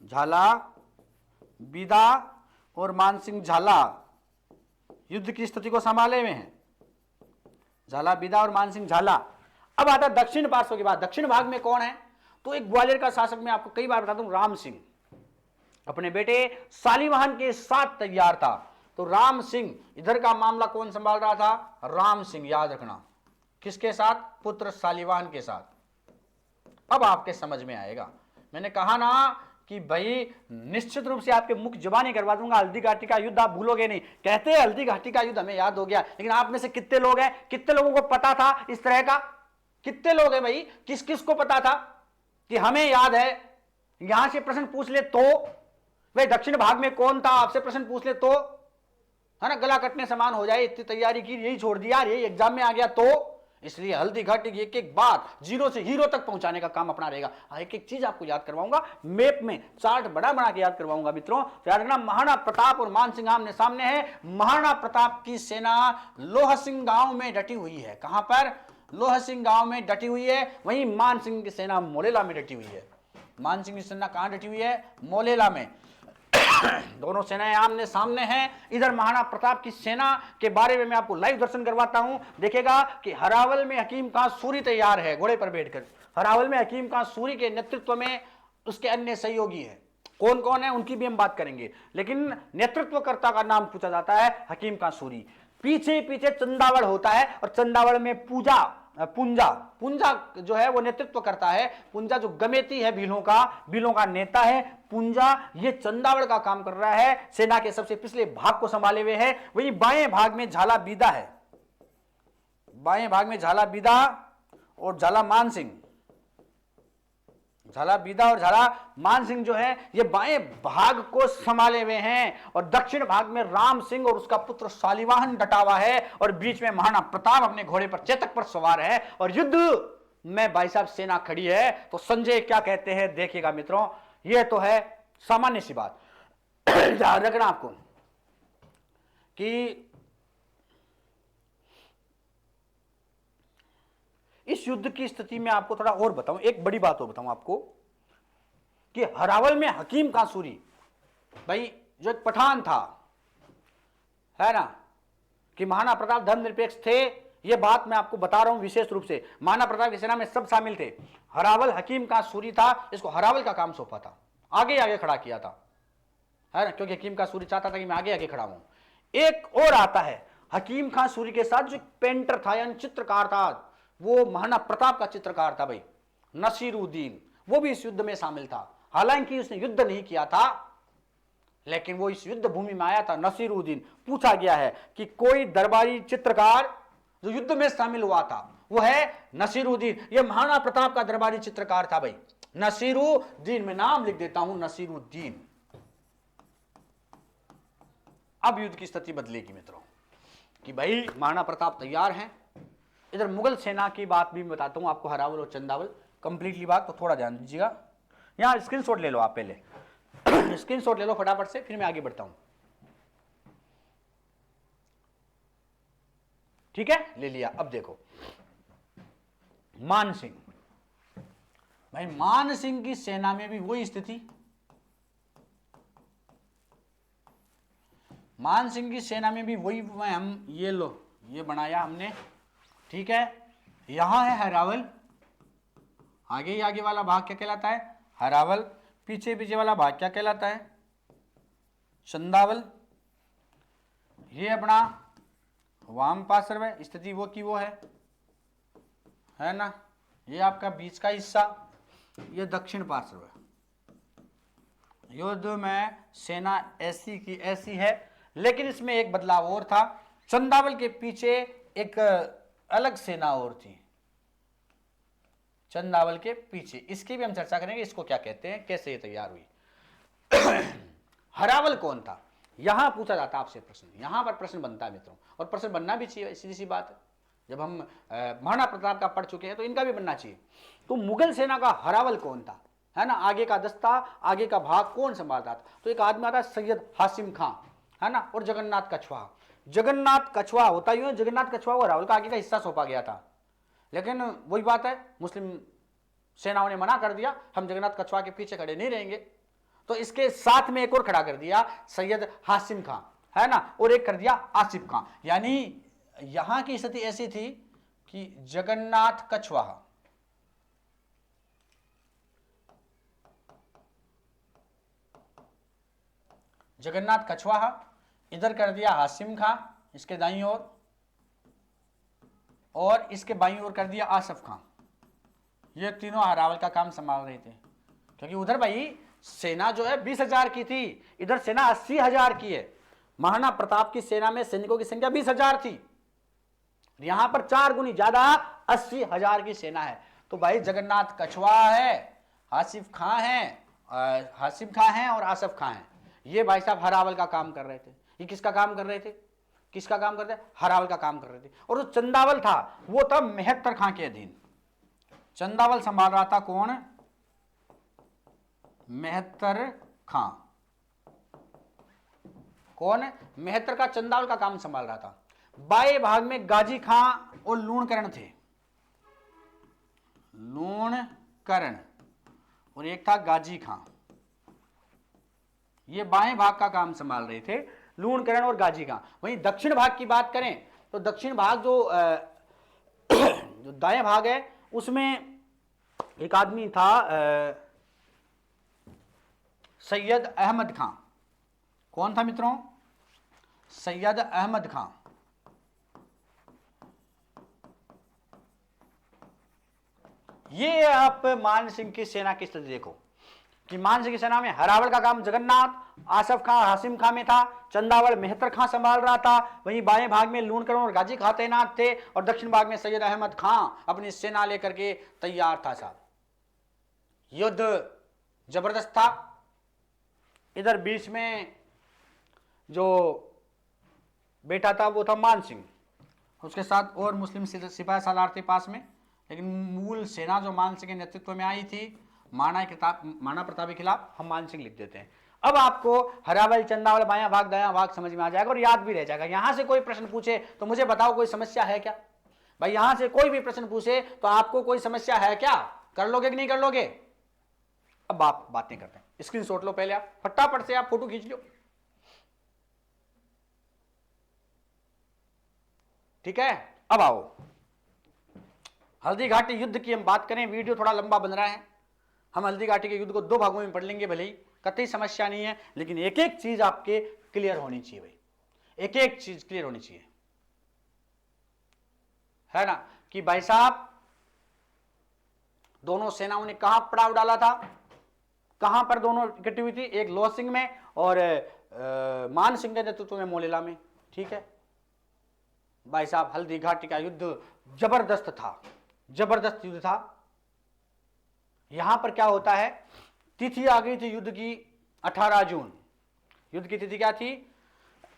झाला बीदा और मान सिंह झाला युद्ध की स्थिति को संभाले हुए हैं, झाला बीदा और मान सिंह झाला। अब आता है दक्षिण पार्श्व की बात। दक्षिण भाग में कौन है, तो एक ग्वालियर का शासक, मैं आपको कई बार बताता हूं, राम सिंह अपने बेटे शालिवाहन के साथ तैयार था। तो राम सिंह, इधर का मामला कौन संभाल रहा था, राम सिंह, याद रखना, किसके साथ, पुत्र शालिवाहन के साथ। अब आपके समझ में आएगा, मैंने कहा ना कि भाई निश्चित रूप से आपके मुख जुबानी करवा दूंगा, हल्दी घाटी का युद्ध आप भूलोगे नहीं। कहते हैं हल्दी घाटी का युद्ध हमें याद हो गया, लेकिन आप में से कितने लोग हैं, कितने लोगों को पता था इस तरह का, कितने लोग हैं भाई, किस किस को पता था कि हमें याद है। यहां से प्रश्न पूछ ले तो भाई दक्षिण भाग में कौन था, आपसे प्रश्न पूछ ले तो, है ना, गला कटने समान हो जाए, इतनी तैयारी की, यही छोड़ दिया, यही एग्जाम में आ गया तो, इसलिए हल्दी घाटी की एक एक बात जीरो से हीरो तक पहुंचाने का काम अपना रहेगा। एक एक चीज आपको याद करवाऊंगा, मैप में चार्ट बड़ा बना के याद करवाऊंगा मित्रों। तो याद रखना, महाराणा प्रताप और मान सिंह आमने सामने है। महाराणा प्रताप की सेना लोहा सिंह गांव में डटी हुई है। कहां पर? लोहा सिंह गांव में डटी हुई है। वहीं मान सिंह की सेना मोलेला में डटी हुई है। मान सिंह की सेना कहां डटी हुई है? मोलेला में। दोनों सेनाएं आमने सामने हैं। इधर महाराणा प्रताप की सेना के बारे में मैं आपको लाइव दर्शन करवाता हूं। देखिएगा कि हरावल में हकीम खां सूरी तैयार है घोड़े पर बैठकर। हरावल में हकीम खां सूरी के नेतृत्व में उसके अन्य सहयोगी हैं। कौन कौन है उनकी भी हम बात करेंगे, लेकिन नेतृत्वकर्ता का नाम पूछा जाता है हकीम खां सूरी। पीछे पीछे चंदावड़ होता है और चंदावड़ में पुंजा जो है वो नेतृत्व करता है। पुंजा जो गमेती है भीलों का नेता है पुंजा, ये चंदावड़ का काम कर रहा है। सेना के सबसे पिछले भाग को संभाले हुए है। वही बाएं भाग में झाला बीदा है। बाएं भाग में झाला बीदा और झाला मान सिंह। झाला बीदा और झाला मान सिंह जो है ये बाएं भाग को संभाले हुए हैं। और दक्षिण भाग में राम सिंह और उसका पुत्र शालिवाहन डटा हुआ है। और बीच में महाराणा प्रताप अपने घोड़े पर चेतक पर सवार है। और युद्ध में भाई साहब सेना खड़ी है। तो संजय क्या कहते हैं देखिएगा मित्रों, ये तो है सामान्य सी बात। ध्यान रखना आपको कि इस युद्ध की स्थिति में आपको थोड़ा और बताऊं, एक बड़ी बात और बताऊं आपको कि हरावल में हकीम खां सूरी भाई जो एक पठान था, है ना, कि महाराणा प्रताप धर्मनिरपेक्ष थे। यह बात मैं आपको बता रहा हूं विशेष रूप से। महाराणा प्रताप की सेना में सब शामिल थे। हरावल हकीम खां सूरी था, इसको हरावल का काम सौंपा था, आगे खड़ा किया था, है ना, क्योंकि हकीम खां सूरी चाहता था कि मैं आगे खड़ा हूं। एक और आता है हकीम खां सूरी के साथ जो पेंटर था यानी चित्रकार था, वो महाराणा प्रताप का चित्रकार था भाई, नसीरुद्दीन। वो भी इस युद्ध में शामिल था। हालांकि उसने युद्ध नहीं किया था, लेकिन वो इस युद्ध भूमि में आया था। नसीरुद्दीन। पूछा गया है कि कोई दरबारी चित्रकार जो युद्ध में शामिल हुआ था, वो है नसीरुद्दीन। ये महाराणा प्रताप का दरबारी चित्रकार था भाई, नसीरुद्दीन। मैं नाम लिख देता हूं, नसीरुद्दीन। अब युद्ध की स्थिति बदलेगी मित्रों कि भाई महाराणा प्रताप तैयार हैं। इधर मुगल सेना की बात भी बताता हूं आपको, हरावल और चंदावल कंप्लीटली बात, तो थोड़ा ध्यान दीजिएगा। यहां स्क्रीनशॉट ले लो आप पहले। स्क्रीनशॉट ले लो फटाफट से, फिर मैं आगे बढ़ता हूं। ठीक है, ले लिया। अब देखो मान सिंह, भाई मान सिंह की सेना में भी वही स्थिति। मान सिंह की सेना में भी वही, हम ये लो, ये बनाया हमने, ठीक है। यहां है हरावल, आगे ही आगे वाला भाग क्या कहलाता है? हरावल। पीछे पीछे वाला भाग क्या कहलाता है? चंदावल। ये अपना वाम पार्श्व है, स्थिति वो की वो है ना। ये आपका बीच का हिस्सा, ये दक्षिण पार्श्व है। युद्ध में सेना ऐसी की ऐसी है, लेकिन इसमें एक बदलाव और था। चंदावल के पीछे एक अलग सेना और थी, चंदावल के पीछे। इसकी भी हम चर्चा करेंगे, इसको क्या कहते हैं, कैसे ये तैयार हुई। हरावल कौन था, यहां पूछा जाता है आपसे प्रश्न। यहां पर प्रश्न बनता है मित्रों, और प्रश्न बनना भी चाहिए, सीधी सी बात है। जब हम महाराणा प्रताप का पढ़ चुके हैं तो इनका भी बनना चाहिए। तो मुगल सेना का हरावल कौन था, है ना, आगे का दस्ता, आगे का भाग कौन संभालता था? तो एक आदमी आता है सैयद हासिम खां, है ना, और जगन्नाथ कछवा। जगन्नाथ कछवा होता ही, जगन्नाथ कछवा को हरावल का आगे का हिस्सा सौंपा गया था। लेकिन वही बात है, मुस्लिम सेनाओं ने मना कर दिया, हम जगन्नाथ कछवा के पीछे खड़े नहीं रहेंगे। तो इसके साथ में एक और खड़ा कर दिया, सैयद हासिम खां, है ना, और एक कर दिया आसिफ खां। यानी यहां की स्थिति ऐसी थी कि जगन्नाथ कछवा, जगन्नाथ कछवाहा, इधर कर दिया हासिम खां इसके दाईं ओर, और इसके बाईं ओर कर दिया आसिफ खां। ये तीनों हरावल का काम संभाल रहे थे, क्योंकि उधर भाई सेना जो है 20,000 की थी, इधर सेना 80,000 की है। महाराणा प्रताप की सेना में सैनिकों की संख्या 20,000 थी, यहां पर 4 गुनी ज्यादा 80,000 की सेना है। तो भाई जगन्नाथ कछवा है, हासिफ खां है और आसिफ खां है, ये भाई साहब हरावल का काम कर रहे थे। ये किसका काम कर रहे थे? किसका काम करते? हरावल का काम कर रहे थे। और जो चंदावल था वो था मेहतर खां के अधीन। चंदावल संभाल रहा था कौन? मेहतर खां। कौन? मेहतर का चंदावल का काम संभाल रहा था। बाएं भाग में गाजी खां और लूणकरण थे। लूणकरण और एक था गाजी खां। ये बाएं भाग का काम संभाल रहे थे, लूणकरण और गाजी खां। वहीं दक्षिण भाग की बात करें तो दक्षिण भाग जो जो दाएं भाग है उसमें एक आदमी था सैयद अहमद खां। कौन था मित्रों? सैयद अहमद खां। ये आप मान सिंह की सेना की स्थिति देखो कि मान सिंह की सेना में हरावल का काम जगन्नाथ, आसफ खां हासिम खां में था, चंदावल मेहतर खां संभाल रहा था, वहीं बाएं भाग में लूणकरण और गाजी खां तैनात थे और दक्षिण भाग में सैयद अहमद खां अपनी सेना लेकर के तैयार था। साहब युद्ध जबरदस्त था। इधर बीच में जो बेटा था वो था मान सिंह, उसके साथ और मुस्लिम सिपाही सालार थे पास में, लेकिन मूल सेना जो मान सिंह के नेतृत्व में आई थी माना प्रताप के खिलाफ, हम मान सिंह लिख देते हैं। अब आपको हरावल चंदावल बायां भाग दायां भाग समझ में आ जाएगा और याद भी रह जाएगा। यहां से कोई प्रश्न पूछे तो मुझे बताओ कोई समस्या है क्या? भाई यहां से कोई भी प्रश्न पूछे तो आपको कोई समस्या है क्या? कर लोगे कि नहीं कर लोगे? अब आप बातें करते हैं। स्क्रीनशॉट लो पहले, आप फटाफट से आप फोटो खींच लो, ठीक है। अब आओ हल्दी घाटी युद्ध की हम बात करें। वीडियो थोड़ा लंबा बन रहा है, हम हल्दी घाटी के युद्ध को 2 भागों में पढ़ लेंगे, भले ही कतई समस्या नहीं है, लेकिन एक एक चीज आपके क्लियर होनी चाहिए भाई, एक एक चीज क्लियर होनी चाहिए, है ना। कि भाई साहब दोनों सेनाओं ने कहां पड़ाव डाला था, कहां पर दोनों इकट्ठी हुई थी? एक लोह सिंह में और मान सिंह के नेतृत्व में मोलेला में, ठीक है। भाई साहब हल्दी घाटी का युद्ध जबरदस्त था, जबरदस्त युद्ध था। यहां पर क्या होता है, तिथि आ गई थी युद्ध की 18 जून। युद्ध की तिथि क्या थी?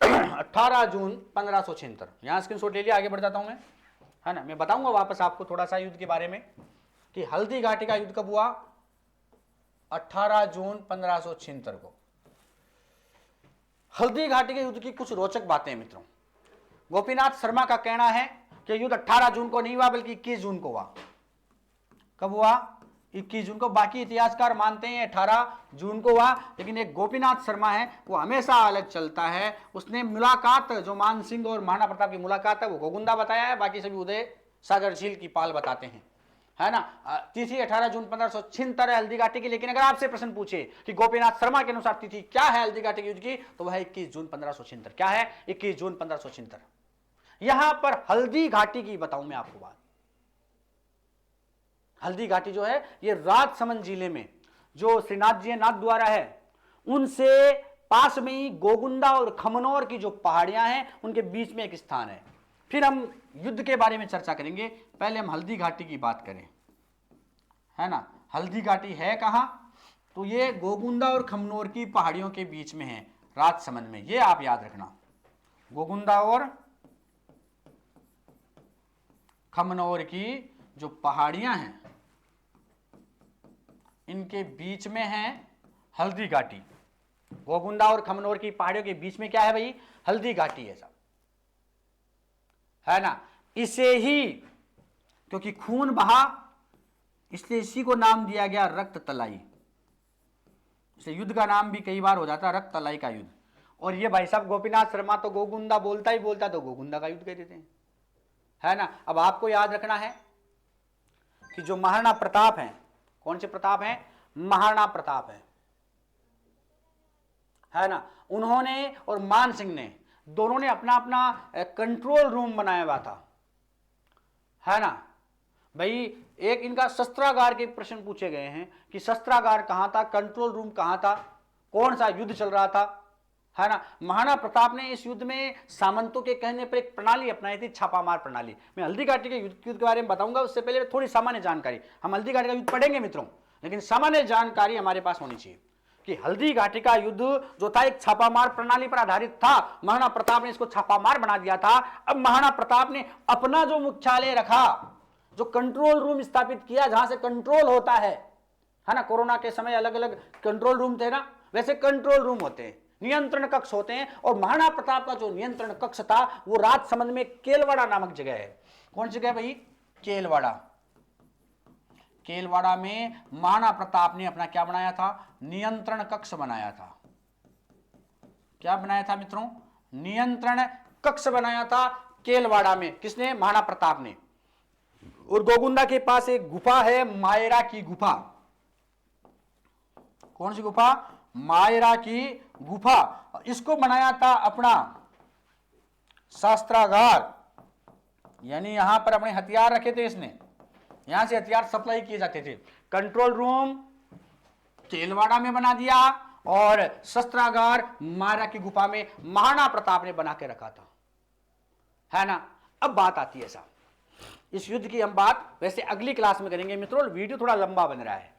18 जून 1576। यहां स्क्रीनशॉट ले लिया, आगे बढ़ जाता हूं मैं, है ना। मैं बताऊंगा वापस आपको थोड़ा सा युद्ध के बारे में कि हल्दी घाटी का युद्ध कब हुआ। 18 जून 1576 को हल्दी घाटी के युद्ध की कुछ रोचक बातें मित्रों। गोपीनाथ शर्मा का कहना है कि युद्ध 18 जून को नहीं हुआ बल्कि 21 जून को हुआ। कब हुआ? 21 जून को। बाकी इतिहासकार मानते हैं 18 जून को हुआ, लेकिन एक गोपीनाथ शर्मा है वो हमेशा अलग चलता है। उसने मुलाकात जो मान सिंह और महाराणा प्रताप की मुलाकात है वो गोगुंदा बताया है, बाकी सभी उदय सागर झील की पाल बताते हैं, है ना। तिथि 18 जून 1576 है हल्दी घाटी की। लेकिन अगर आपसे प्रश्न पूछे कि गोपीनाथ शर्मा के अनुसार तिथि क्या है हल्दी घाटी के युद्ध की, तो वह 21 जून 1576। क्या है? 21 जून 1576। यहां पर हल्दी घाटी की बताऊं मैं आपको बात। हल्दी घाटी जो है ये राजसमंद जिले में जो श्रीनाथ जी नाथ द्वारा है उनसे पास में ही गोगुंदा और खमनौर की जो पहाड़ियां हैं उनके बीच में एक स्थान है। फिर हम युद्ध के बारे में चर्चा करेंगे, पहले हम हल्दी घाटी की बात करें, है ना। हल्दी घाटी है कहां? तो ये गोगुंदा और खमनौर की पहाड़ियों के बीच में है, राजसमंद में। ये आप याद रखना, गोगुंदा और खमनौर की जो पहाड़ियां हैं इनके बीच में है हल्दी घाटी। गोगुंदा और खमनौर की पहाड़ियों के बीच में क्या है भाई? हल्दी घाटी है, सब है ना। इसे ही क्योंकि खून बहा इसलिए इसी को नाम दिया गया रक्त तलाई। इसे युद्ध का नाम भी कई बार हो जाता है रक्त तलाई का युद्ध। और ये भाई साहब गोपीनाथ शर्मा तो गोगुंदा बोलता ही बोलता, तो गोगुंदा का युद्ध कह देते हैं, है ना। अब आपको याद रखना है कि जो महाराणा प्रताप हैं, कौन से प्रताप हैं? महाराणा प्रताप है ना। उन्होंने और मान सिंह ने दोनों ने अपना अपना कंट्रोल रूम बनाया हुआ था, है ना भाई। एक इनका शस्त्रागार के प्रश्न पूछे गए हैं कि शस्त्रागार कहां था, कंट्रोल रूम कहां था, कौन सा युद्ध चल रहा था, है ना। महाराणा प्रताप ने इस युद्ध में सामंतों के कहने पर एक प्रणाली अपनाई थी, छापामार प्रणाली। मैं हल्दी घाटी के युद्ध के बारे में बताऊंगा, उससे पहले थोड़ी सामान्य जानकारी। हम हल्दी घाटी का युद्ध पढ़ेंगे मित्रों, लेकिन सामान्य जानकारी हमारे पास होनी चाहिए कि हल्दी घाटी का युद्ध जो था एक छापामार प्रणाली पर आधारित था। महाराणा प्रताप ने इसको छापामार बना दिया था। अब महाराणा प्रताप ने अपना जो मुख्यालय रखा, जो कंट्रोल रूम स्थापित किया जहां से कंट्रोल होता है ना। कोरोना के समय अलग अलग कंट्रोल रूम थे ना, वैसे कंट्रोल रूम होते हैं, नियंत्रण कक्ष होते हैं। और महाराणा प्रताप का जो नियंत्रण कक्ष था वो राजसमंद में केलवाड़ा नामक जगह है। कौन सी जगह भाई? केलवाड़ा। केलवाड़ा में महाराणा प्रताप ने अपना क्या बनाया था? नियंत्रण कक्ष बनाया था। क्या बनाया था मित्रों? नियंत्रण कक्ष बनाया था केलवाड़ा में। किसने? महाराणा प्रताप ने। और गोगुंदा के पास एक गुफा है, मायरा की गुफा। कौन सी गुफा? मायरा की गुफा। इसको बनाया था अपना शस्त्रागार, यानी यहां पर अपने हथियार रखे थे इसने, यहां से हथियार सप्लाई किए जाते थे। कंट्रोल रूम केलवाड़ा में बना दिया और शस्त्रागार मायरा की गुफा में महाराणा प्रताप ने बना के रखा था, है ना। अब बात आती है साहब, इस युद्ध की हम बात वैसे अगली क्लास में करेंगे मित्रों। वीडियो थोड़ा लंबा बन रहा है,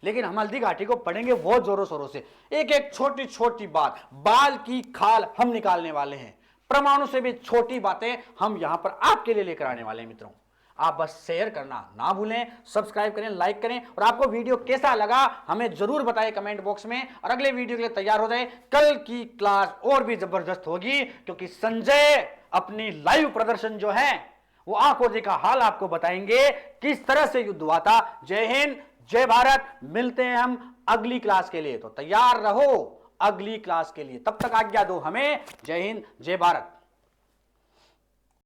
लेकिन हम हल्दी घाटी को पढ़ेंगे बहुत जोरों शोरों से। एक एक छोटी छोटी बात, बाल की खाल हम निकालने वाले हैं। परमाणु से भी छोटी बातें हम यहां पर आपके लिए लेकर आने वाले हैं मित्रों। आप बस शेयर करना ना भूलें, सब्सक्राइब करें, लाइक करें, और आपको वीडियो कैसा लगा हमें जरूर बताएं कमेंट बॉक्स में। और अगले वीडियो के लिए तैयार हो जाए, कल की क्लास और भी जबरदस्त होगी, क्योंकि संजय अपनी लाइव प्रदर्शन जो है वो आंखों देखा हाल आपको बताएंगे किस तरह से युद्ध हुआ था। जय हिंद, जय भारत। मिलते हैं हम अगली क्लास के लिए, तो तैयार रहो अगली क्लास के लिए। तब तक आज्ञा दो हमें। जय हिंद, जय भारत।